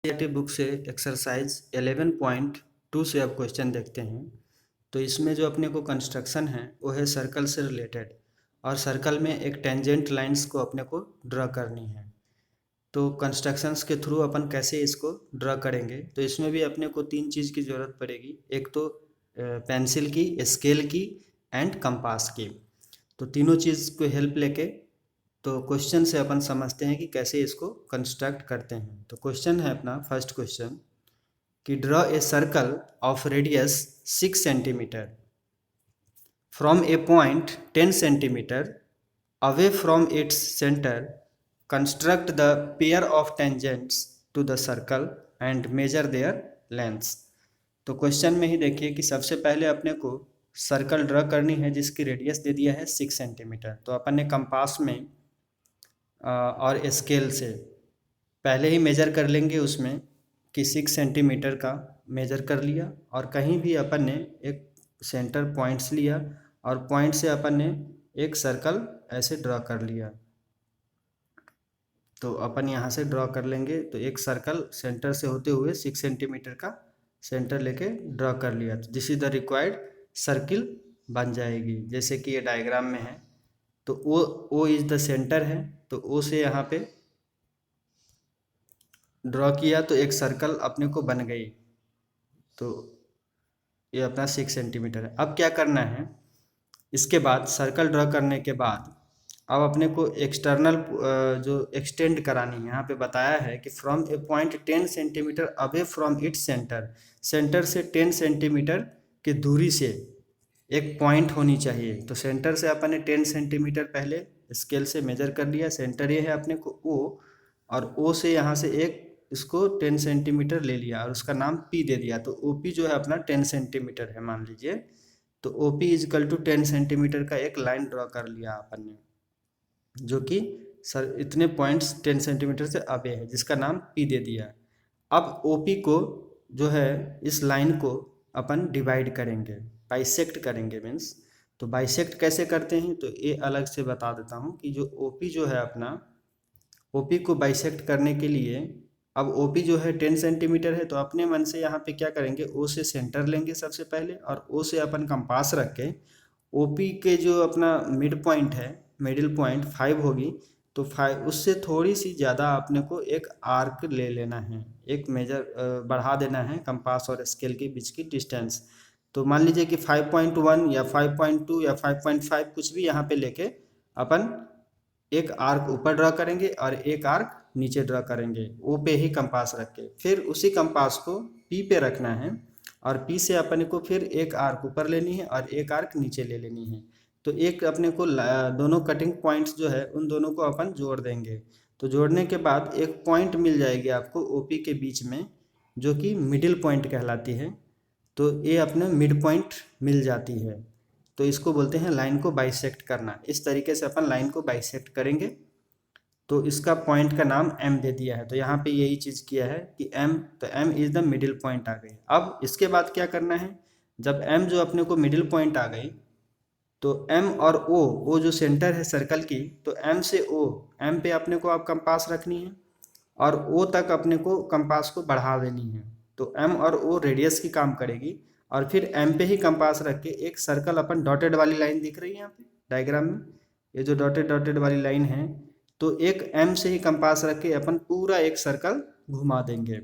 CERT book से exercise 11.2 से अब क्वेश्चन देखते हैं। तो इसमें जो अपने को कंस्ट्रक्शन है वो है सर्कल से रिलेटेड, और सर्कल में एक टेंजेंट लाइंस को अपने को ड्रा करनी है। तो कंस्ट्रक्शंस के थ्रू अपन कैसे इसको ड्रा करेंगे, तो इसमें भी अपने को तीन चीज़ की ज़रूरत पड़ेगी। एक तो पेंसिल की, स्केल की एंड कंपास की। तो तीनों चीज़ को हेल्प लेके तो क्वेश्चन से अपन समझते हैं कि कैसे इसको कंस्ट्रक्ट करते हैं। तो क्वेश्चन है अपना फर्स्ट क्वेश्चन कि draw a circle of radius 6 centimetre from a point 10 centimetre away from its centre, construct the pair of tangents to the circle and measure their lengths. तो क्वेश्चन में ही देखिए कि सबसे पहले अपने को सर्कल ड्रॉ करनी है जिसकी रेडियस दे दिया है 6 सेंटीमीटर। तो अपन ने कंपास में और स्केल से पहले ही मेजर कर लेंगे उसमें कि 6 सेंटीमीटर का मेजर कर लिया, और कहीं भी अपन ने एक सेंटर पॉइंट्स लिया और पॉइंट से अपन ने एक सर्कल ऐसे ड्रॉ कर लिया। तो अपन यहाँ से ड्रॉ कर लेंगे। तो एक सर्कल सेंटर से होते हुए 6 सेंटीमीटर का सेंटर लेके ड्रॉ कर लिया। तो this is the required circle बन जाएगी, जैसे कि ये डायग्राम में है। तो ओ इज द सेंटर है, तो ओ से यहाँ पे ड्रॉ किया तो एक सर्कल अपने को बन गई। तो ये अपना 6 सेंटीमीटर है। अब क्या करना है, इसके बाद सर्कल ड्रॉ करने के बाद अब अपने को एक्सटर्नल जो एक्सटेंड करानी है, यहाँ पे बताया है कि from a point 10 centimetre away from its centre, centre से 10 सेंटीमीटर की दूरी से एक पॉइंट होनी चाहिए। तो सेंटर से अपन ने 10 सेंटीमीटर पहले स्केल से मेजर कर लिया। सेंटर ये है अपने को ओ, और ओ से यहाँ से एक इसको 10 सेंटीमीटर ले लिया और उसका नाम पी दे दिया। तो ओ पी जो है अपना 10 सेंटीमीटर है मान लीजिए। तो O P equal to 10 centimetre का एक लाइन ड्रॉ कर लिया अपन ने, जो कि सर इतने पॉइंट्स 10 सेंटीमीटर से अबे है, जिसका नाम पी दे दिया। अब ओ पी को जो है इस लाइन को अपन डिवाइड करेंगे, बाइसेक्ट करेंगे मीन्स। तो बाइसेक्ट कैसे करते हैं, तो ये अलग से बता देता हूँ कि जो ओ पी जो है अपना, ओ पी को बाइसेक्ट करने के लिए अब ओ पी जो है 10 सेंटीमीटर है, तो अपने मन से यहाँ पे क्या करेंगे, ओ से सेंटर लेंगे सबसे पहले, और ओ से अपन कंपास रख के ओ पी के जो अपना मिड पॉइंट है, मिडिल पॉइंट 5 होगी, तो 5 उससे थोड़ी सी ज़्यादा अपने को एक आर्क ले लेना है, एक मेजर बढ़ा देना है कंपास और स्केल के बीच की डिस्टेंस। तो मान लीजिए कि 5.1 या 5.2 या 5.5 कुछ भी यहाँ पे लेके अपन एक आर्क ऊपर ड्रा करेंगे और एक आर्क नीचे ड्रा करेंगे, ओ पे ही कंपास रख के। फिर उसी कंपास को पी पे रखना है, और पी से अपने को फिर एक आर्क ऊपर लेनी है और एक आर्क नीचे ले लेनी है। तो एक अपने को दोनों कटिंग पॉइंट्स जो है उन दोनों को अपन जोड़ देंगे। तो जोड़ने के बाद एक पॉइंट मिल जाएगी आपको ओपी के बीच में, जो कि मिडिल पॉइंट कहलाती है। तो ये अपने मिड पॉइंट मिल जाती है, तो इसको बोलते हैं लाइन को बाइसेक्ट करना। इस तरीके से अपन लाइन को बाइसेक्ट करेंगे। तो इसका पॉइंट का नाम एम दे दिया है, तो यहाँ पे यही चीज़ किया है कि एम, तो M is the middle point आ गई। अब इसके बाद क्या करना है, जब एम जो अपने को मिडिल पॉइंट आ गई, तो एम और ओ जो सेंटर है सर्कल की, तो एम से ओ, एम पे अपने को आप कंपास रखनी है और ओ तक अपने को कंपास को बढ़ा देनी है। तो एम और ओ रेडियस की काम करेगी, और फिर एम पे ही कंपास रख के एक सर्कल अपन, डॉटेड वाली लाइन दिख रही है यहाँ पे डायग्राम में, ये जो डॉटेड डॉटेड वाली लाइन है, तो एक एम से ही कंपास रख के अपन पूरा एक सर्कल घुमा देंगे,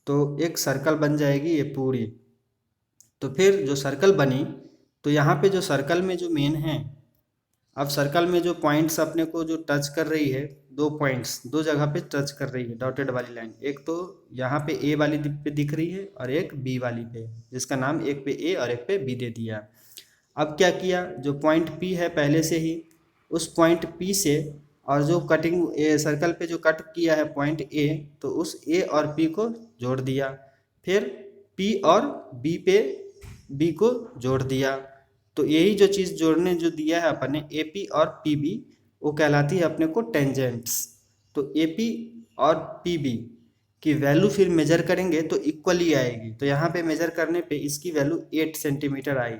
तो एक सर्कल बन जाएगी ये पूरी। तो फिर जो सर्कल बनी, तो यहाँ पे जो सर्कल में जो मेन है, अब सर्कल में जो पॉइंट्स अपने को जो टच कर रही है, दो पॉइंट्स दो जगह पे टच कर रही है डॉटेड वाली लाइन, एक तो यहाँ पे ए वाली पे दिख रही है और एक बी वाली पे, जिसका नाम एक पे ए और एक पे बी दे दिया। अब क्या किया, जो पॉइंट पी है पहले से ही, उस पॉइंट पी से और जो कटिंग ए सर्कल पे जो कट किया है पॉइंट ए, तो उस ए और पी को जोड़ दिया। फिर पी और बी पे बी को जोड़ दिया। तो यही जो चीज़ जोड़ने जो दिया है अपन ने ए पी और पी बी, वो कहलाती है अपने को टेंजेंट्स। तो ए पी और पी बी की वैल्यू फिर मेजर करेंगे तो इक्वली आएगी। तो यहाँ पे मेजर करने पे इसकी वैल्यू 8 सेंटीमीटर आई।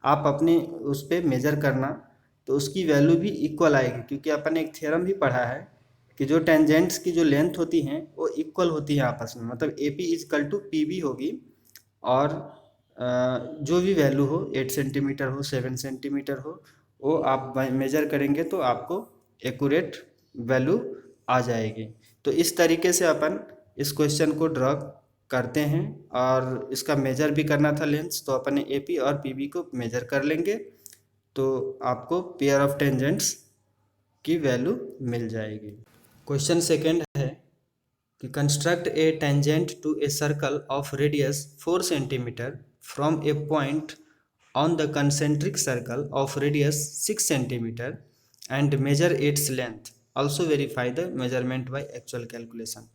आप अपने उस पर मेजर करना, तो उसकी वैल्यू भी इक्वल आएगी, क्योंकि अपन ने एक थ्योरम भी पढ़ा है कि जो टेंजेंट्स की जो लेंथ होती हैं वो इक्वल होती है आपस में, मतलब A P is equal to P B होगी, और जो भी वैल्यू हो 8 सेंटीमीटर हो 7 सेंटीमीटर हो वो आप मेजर करेंगे तो आपको एक्यूरेट वैल्यू आ जाएगी। तो इस तरीके से अपन इस क्वेश्चन को ड्रॉ करते हैं, और इसका मेजर भी करना था लेंस, तो अपन ए पी और पी बी को मेजर कर लेंगे तो आपको पेयर ऑफ टेंजेंट्स की वैल्यू मिल जाएगी। क्वेश्चन सेकेंड है कि construct a tangent to a circle of radius 4 centimetre from a point on the concentric circle of radius 6 centimetre and measure its length, also verify the measurement by actual calculation.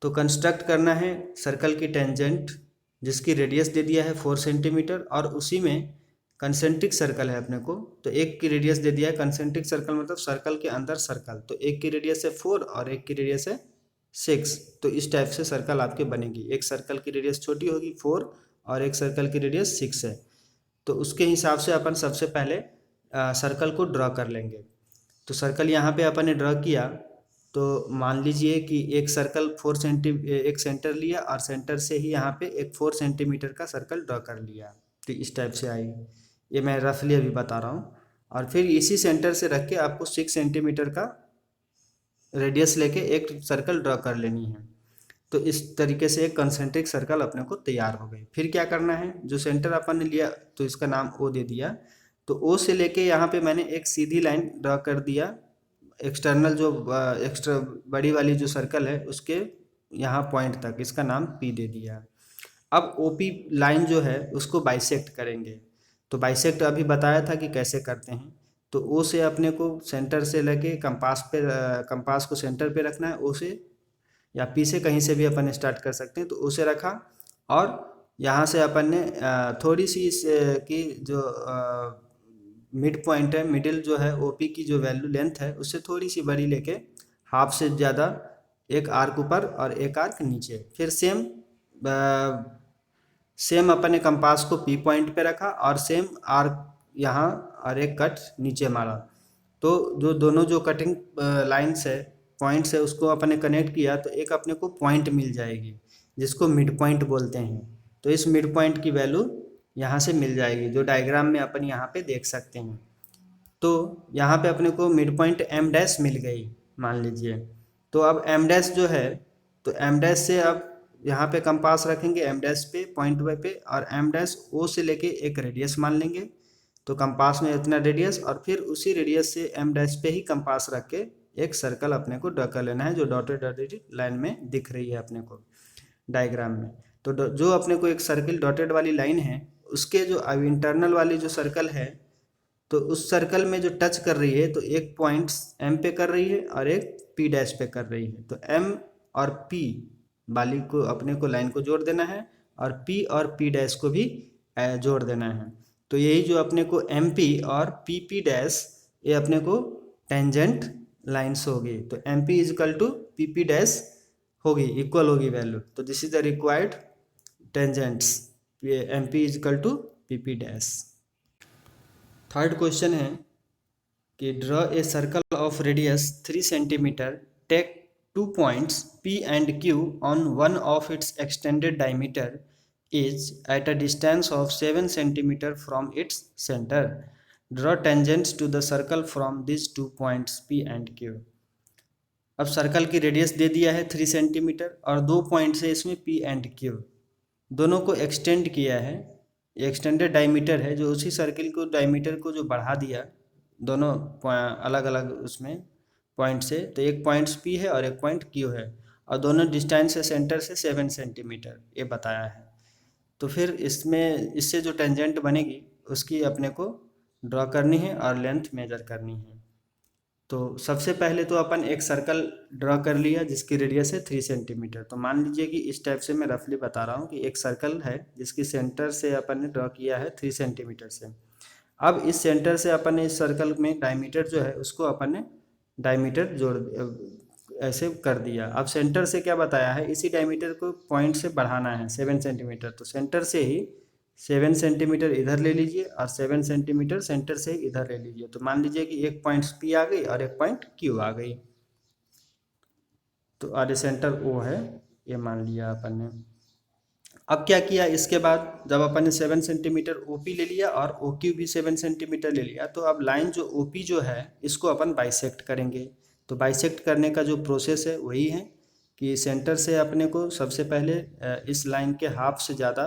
तो construct करना है circle की tangent जिसकी radius दे दिया है 4 centimetre, और उसी में कंसेंट्रिक सर्कल है अपने को, तो एक की रेडियस दे दिया है, कंसेंट्रिक सर्कल मतलब सर्कल के अंदर सर्कल, तो एक की रेडियस है 4 और एक की रेडियस है 6। तो इस टाइप से सर्कल आपके बनेगी, एक सर्कल की रेडियस छोटी होगी 4 और एक सर्कल की रेडियस 6 है। तो उसके हिसाब से अपन सबसे पहले सर्कल को ड्रॉ कर लेंगे। तो सर्कल यहाँ पे अपन ने ड्रॉ किया, तो मान लीजिए कि एक सर्कल एक सेंटर लिया और सेंटर से ही यहाँ पे एक 4 सेंटीमीटर का सर्कल ड्रॉ कर लिया, तो इस टाइप से आई। ये मैं रफली अभी बता रहा हूँ। और फिर इसी सेंटर से रख के आपको 6 सेंटीमीटर का रेडियस लेके एक सर्कल ड्रॉ कर लेनी है। तो इस तरीके से एक कंसेंट्रिक सर्कल अपने को तैयार हो गई। फिर क्या करना है, जो सेंटर अपन ने लिया तो इसका नाम ओ दे दिया, तो ओ से लेके यहाँ पे मैंने एक सीधी लाइन ड्रॉ कर दिया, एक्सटर्नल जो एक्स्ट्रा बड़ी वाली जो सर्कल है उसके यहाँ पॉइंट तक, इसका नाम पी दे दिया। अब ओ पी लाइन जो है उसको बाइसेक्ट करेंगे, तो बाइसेक्ट अभी बताया था कि कैसे करते हैं। तो ओ से अपने को सेंटर से लेके कंपास को सेंटर पे रखना है, ओ से या पी से कहीं से भी अपन स्टार्ट कर सकते हैं, तो ओ से रखा, और यहाँ से अपन ने थोड़ी सी की जो मिड पॉइंट है, मिडिल जो है ओपी की जो वैल्यू लेंथ है उससे थोड़ी सी बड़ी लेके हाफ से ज़्यादा एक आर्क ऊपर और एक आर्क नीचे, फिर सेम अपन ने कंपास को पी पॉइंट पे रखा और सेम आर्क यहाँ और एक कट नीचे मारा। तो जो दोनों जो कटिंग लाइन्स है, पॉइंट्स है, उसको अपन ने कनेक्ट किया तो एक अपने को पॉइंट मिल जाएगी जिसको मिड पॉइंट बोलते हैं। तो इस मिड पॉइंट की वैल्यू यहाँ से मिल जाएगी, जो डायग्राम में अपन यहाँ पे देख सकते हैं। तो यहाँ पे अपने को मिड पॉइंट एम डैश मिल गई मान लीजिए। तो अब एम डैश जो है, तो एम डैश से अब यहाँ पे कंपास रखेंगे एम डैश पे पॉइंट वाई पे, और एम डैश ओ से लेके एक रेडियस मान लेंगे, तो कंपास में इतना रेडियस, और फिर उसी रेडियस से एम डैश पे ही कंपास रख के एक सर्कल अपने को ड्रॉ कर लेना है, जो डॉटेड डॉटेड लाइन में दिख रही है अपने को डायग्राम में। तो जो अपने को एक सर्कल डॉटेड वाली लाइन है उसके जो अब इंटरनल वाली जो सर्कल है, तो उस सर्कल में जो टच कर रही है, तो एक पॉइंट एम पे कर रही है और एक पी डैश पे कर रही है, तो एम और पी वाली को अपने को लाइन को जोड़ देना है, और पी और पी डैश को भी जोड़ देना है। तो यही जो अपने को एम पी और पी पी डैश, ये अपने को टेंजेंट लाइन्स होगी। तो M P is equal to P P dash होगी, इक्वल होगी वैल्यू, तो this is the required tangents, M P is equal to P P dash. Third question है कि draw a circle of radius 3 centimetre, take 2 points P and Q on one of its extended diameter is at a distance of 7 centimeter from its center. Draw tangents to the circle from these 2 points P and Q. अब circle की radius दे दिया है 3 centimetre और 2 points है इसमें P and Q, दोनों को extend किया है, एक्सटेंडेड डायमीटर है, जो उसी सर्किल को डायमीटर को जो बढ़ा दिया दोनों अलग अलग उसमें पॉइंट से, तो एक पॉइंट्स P है और एक पॉइंट Q है, और दोनों डिस्टेंस है सेंटर से 7 सेंटीमीटर ये बताया है। तो फिर इसमें इससे जो टेंजेंट बनेगी उसकी अपने को ड्रॉ करनी है और लेंथ मेजर करनी है। तो सबसे पहले तो अपन एक सर्कल ड्रॉ कर लिया जिसकी रेडियस है 3 सेंटीमीटर। तो मान लीजिए कि इस टाइप से मैं रफली बता रहा हूँ कि एक सर्कल है जिसकी सेंटर से अपन ने ड्रॉ किया है 3 सेंटीमीटर से। अब इस सेंटर से अपन ने इस सर्कल में डायमीटर जो है उसको अपन ने डायमीटर जोड़ ऐसे कर दिया। अब सेंटर से क्या बताया है, इसी डायमीटर को पॉइंट से बढ़ाना है 7 सेंटीमीटर, तो सेंटर से ही 7 सेंटीमीटर इधर ले लीजिए और 7 सेंटीमीटर सेंटर से इधर ले लीजिए। तो मान लीजिए कि एक पॉइंट P आ गई और एक पॉइंट Q आ गई। तो आधे सेंटर ओ है, ये मान लिया अपन ने। अब क्या किया इसके बाद, जब अपन ने 7 सेंटीमीटर ओपी ले लिया और ओक्यू भी 7 सेंटीमीटर ले लिया, तो अब लाइन जो ओपी जो है इसको अपन बाइसेक्ट करेंगे। तो बाइसेक्ट करने का जो प्रोसेस है वही है कि सेंटर से अपने को सबसे पहले इस लाइन के हाफ से ज़्यादा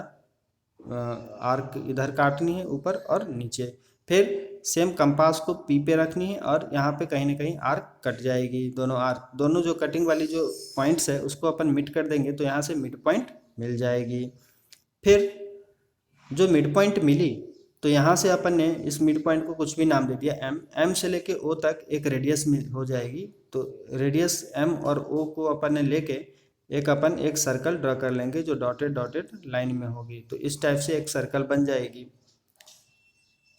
आर्क इधर काटनी है, ऊपर और नीचे। फिर सेम कंपास को पी पे रखनी है और यहाँ पे कहीं ना कहीं आर्क कट जाएगी। दोनों आर्क, दोनों जो कटिंग वाली जो पॉइंट्स है उसको अपन मिड कर देंगे, तो यहाँ से मिड पॉइंट मिल जाएगी। फिर जो मिड पॉइंट मिली, तो यहाँ से अपन ने इस मिड पॉइंट को कुछ भी नाम दे दिया एम। एम से लेके ओ तक एक रेडियस हो जाएगी। तो रेडियस एम और ओ को अपन ने लेके एक सर्कल ड्रा कर लेंगे जो डॉटेड डॉटेड लाइन में होगी। तो इस टाइप से एक सर्कल बन जाएगी।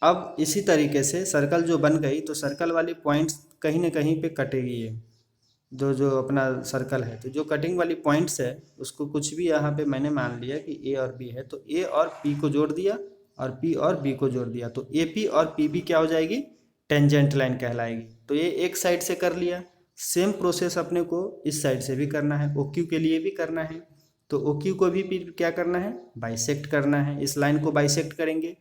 अब इसी तरीके से सर्कल जो बन गई, तो सर्कल वाली पॉइंट्स कहीं ना कहीं पे कटेगी ये जो जो अपना सर्कल है। तो जो कटिंग वाली पॉइंट्स है उसको कुछ भी यहाँ पे मैंने मान लिया कि ए और बी है, तो ए और पी को जोड़ दिया और पी और बी को जोड़ दिया, तो ए पी और पी बी क्या हो जाएगी, टेंजेंट लाइन कहलाएगी। तो ये एक साइड से कर लिया। सेम प्रोसेस अपने को इस साइड से भी करना है, ओ क्यू के लिए भी करना है। तो ओ क्यू को भी फिर क्या करना है, बाइसेक्ट करना है। इस लाइन को बाइसेक्ट करेंगे,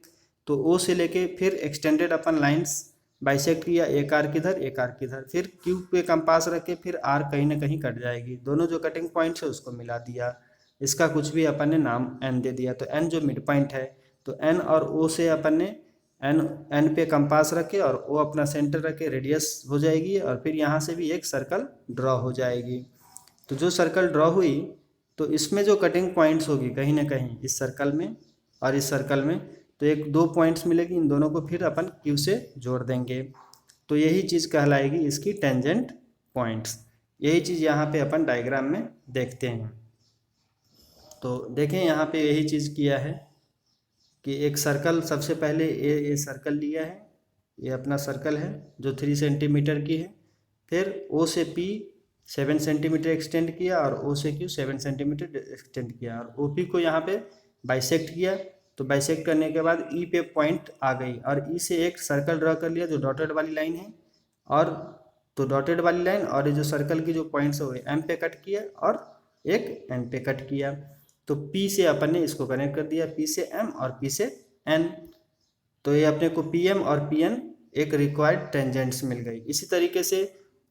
तो ओ से लेके फिर एक्सटेंडेड अपन लाइंस बाइसेक्ट किया, एक आर्क इधर एक आर्क इधर, फिर क्यू पे कंपास रख के फिर आर्क कहीं ना कहीं कट जाएगी। दोनों जो कटिंग पॉइंट्स है उसको मिला दिया, इसका कुछ भी अपन ने नाम एन दे दिया। तो एन जो मिड पॉइंट है, तो एन और ओ से अपन ने एन एन पे कंपास रखे और ओ अपना सेंटर रखे, रेडियस हो जाएगी और फिर यहाँ से भी एक सर्कल ड्रॉ हो जाएगी। तो जो सर्कल ड्रॉ हुई, तो इसमें जो कटिंग पॉइंट्स होगी कहीं ना कहीं इस सर्कल में और इस सर्कल में, तो एक दो पॉइंट्स मिलेगी, इन दोनों को फिर अपन क्यू से जोड़ देंगे। तो यही चीज़ कहलाएगी इसकी टेंजेंट पॉइंट्स। यही चीज़ यहाँ पे अपन डायग्राम में देखते हैं। तो देखें यहाँ पे यही चीज़ किया है कि एक सर्कल, सबसे पहले ये सर्कल लिया है, ये अपना सर्कल है जो 3 सेंटीमीटर की है। फिर ओ से पी 7 सेंटीमीटर एक्सटेंड किया और ओ से क्यू 7 सेंटीमीटर एक्सटेंड किया और ओ पी को यहाँ पे बाइसेक्ट किया। तो बाइसेक्ट करने के बाद ई पे पॉइंट आ गई और ई से एक सर्कल ड्रा कर लिया जो डॉटेड वाली लाइन है। और तो डॉटेड वाली लाइन और ये जो सर्कल की जो पॉइंट्स हो गए, एम पे कट किया और एक एन पे कट किया। तो P से अपन ने इसको कनेक्ट कर दिया, P से M और P से N। तो ये अपने को PM और PN एक रिक्वायर्ड टेंजेंट्स मिल गई। इसी तरीके से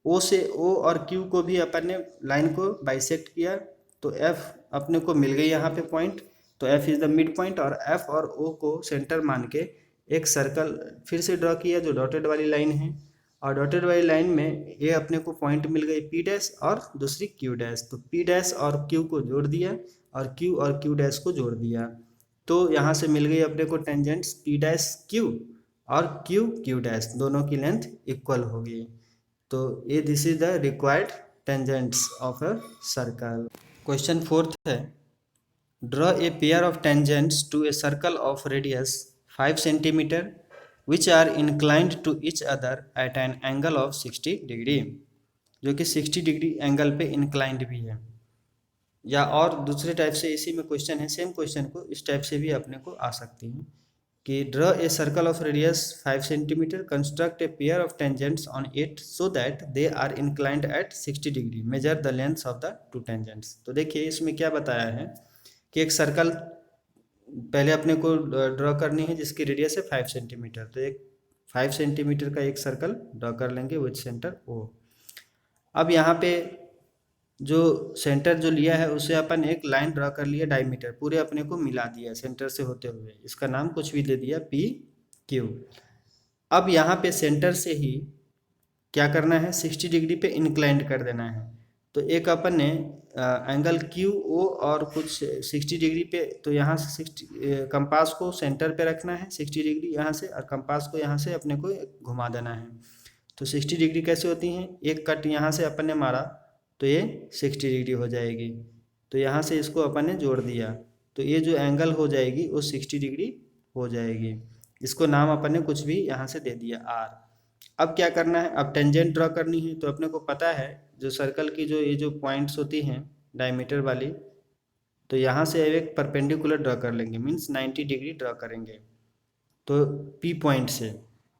O से O और Q को भी अपन ने लाइन को बाइसेक्ट किया, तो F अपने को मिल गई यहाँ पे पॉइंट। तो F is the mid point और F और O को सेंटर मान के एक सर्कल फिर से ड्रॉ किया जो डॉटेड वाली लाइन है। और डॉटेड वाली लाइन में ये अपने को पॉइंट मिल गई P डैश और दूसरी Q डैश। तो P डैश और Q को जोड़ दिया और Q डैश को जोड़ दिया। तो यहाँ से मिल गई अपने को टेंजेंट्स P डैश Q और Q डैश, दोनों की लेंथ इक्वल होगी। तो ये this is the required tangents of a circle. Question 4 है, draw a pair of tangents to a circle of radius 5 centimetre which are inclined to each other at an angle of 60 degree, जो कि 60 degree angle पे inclined भी है। या और दूसरे type से इसी में क्वेश्चन है, सेम क्वेश्चन को इस टाइप से भी अपने को आ सकती है कि draw a circle of radius 5 centimetre, construct a pair of tangents on it so that they are inclined at 60 degree, measure the lengths of the two tangents. तो देखिए इसमें क्या बताया है कि एक सर्कल पहले अपने को ड्रॉ करनी है जिसकी रेडियस है 5 सेंटीमीटर। तो एक 5 सेंटीमीटर का एक सर्कल ड्रॉ कर लेंगे विद सेंटर O। अब यहाँ पे जो सेंटर जो लिया है उसे अपन एक लाइन ड्रॉ कर लिया, डायमीटर पूरे अपने को मिला दिया सेंटर से होते हुए, इसका नाम कुछ भी दे दिया PQ। अब यहाँ पे सेंटर से ही क्या करना है, 60 डिग्री पे इंक्लाइंड कर देना है। तो एक अपन ने एंगल QO और कुछ 60 डिग्री पे, तो यहाँ से 60 कंपास को सेंटर पे रखना है 60 डिग्री यहाँ से, और कंपास को यहाँ से अपने को घुमा देना है। तो 60 डिग्री कैसे होती हैं, एक कट यहाँ से अपन ने मारा तो ये 60 डिग्री हो जाएगी। तो यहाँ से इसको अपन ने जोड़ दिया, तो ये जो एंगल हो जाएगी वो 60 डिग्री हो जाएगी। इसको नाम अपन ने कुछ भी यहाँ से दे दिया R। अब क्या करना है, अब टेंजेंट ड्रॉ करनी है। तो अपने को पता है जो सर्कल की जो ये जो पॉइंट्स होती हैं डायमीटर वाली, तो यहाँ से एक परपेंडिकुलर ड्रॉ कर लेंगे, मीन्स 90 डिग्री ड्रॉ करेंगे। तो P पॉइंट से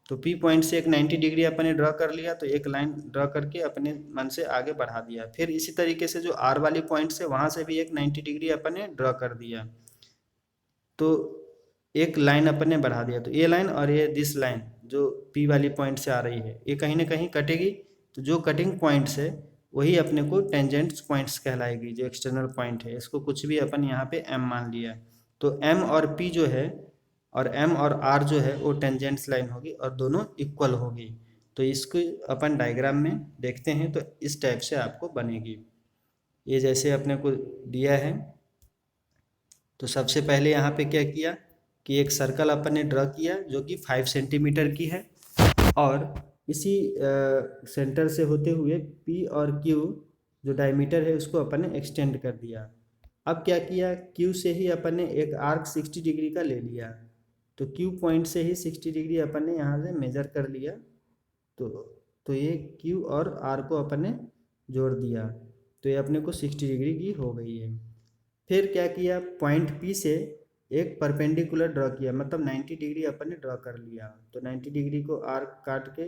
तो पी पॉइंट से एक 90 डिग्री अपन ने ड्रॉ कर लिया, तो एक लाइन ड्रॉ करके अपने मन से आगे बढ़ा दिया। फिर इसी तरीके से जो आर वाली पॉइंट से वहाँ से भी एक 90 डिग्री अपन ने ड्रॉ कर दिया, तो एक लाइन अपन ने बढ़ा दिया। तो ये लाइन और ये दिस लाइन जो पी वाली पॉइंट से आ रही है, ये कहीं ना कहीं कटेगी। तो जो कटिंग पॉइंट्स है वही अपने को टेंजेंट्स पॉइंट्स कहलाएगी, जो एक्सटर्नल पॉइंट है। इसको कुछ भी अपन यहाँ पे एम मान लिया, तो एम और पी जो है और एम और आर जो है वो टेंजेंट्स लाइन होगी और दोनों इक्वल होगी। तो इसको अपन डायग्राम में देखते हैं, तो इस टाइप से आपको बनेगी। ये जैसे अपने को दिया है, तो सबसे पहले यहाँ पे क्या किया कि एक सर्कल अपन ने ड्रॉ किया जो कि 5 सेंटीमीटर की है, और इसी सेंटर से होते हुए पी और क्यू जो डायमीटर है उसको अपन ने एक्सटेंड कर दिया। अब क्या किया, क्यू से ही अपन ने एक आर्क 60 डिग्री का ले लिया, तो क्यू पॉइंट से ही 60 डिग्री अपन ने यहाँ से मेजर कर लिया। तो तो ये क्यू और आर को अपन ने जोड़ दिया, तो ये अपने को 60 डिग्री की हो गई है। फिर क्या किया, पॉइंट पी से एक परपेंडिकुलर ड्रॉ किया, मतलब 90 डिग्री अपन ने ड्रॉ कर लिया। तो 90 डिग्री को आर्क काट के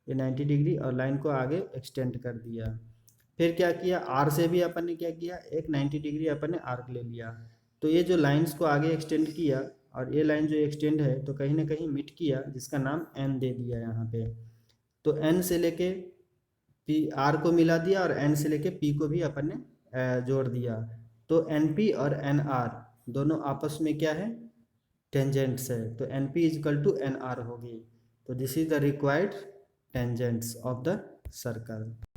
ये 90 डिग्री और लाइन को आगे एक्सटेंड कर दिया। फिर क्या किया, आर से भी अपन ने क्या किया, एक 90 डिग्री अपन ने आर्क ले लिया। तो ये जो लाइंस को आगे एक्सटेंड किया, और ये लाइन जो एक्सटेंड है तो कहीं ना कहीं मिट किया, जिसका नाम एन दे दिया यहाँ पे। तो एन से लेके पी आर को मिला दिया, और एन से लेके पी को भी अपन ने जोड़ दिया। तो एन पी और एन आर दोनों आपस में क्या है, टेंजेंट्स है। तो N P equal to N R होगी। तो this is the required tangents of the circle.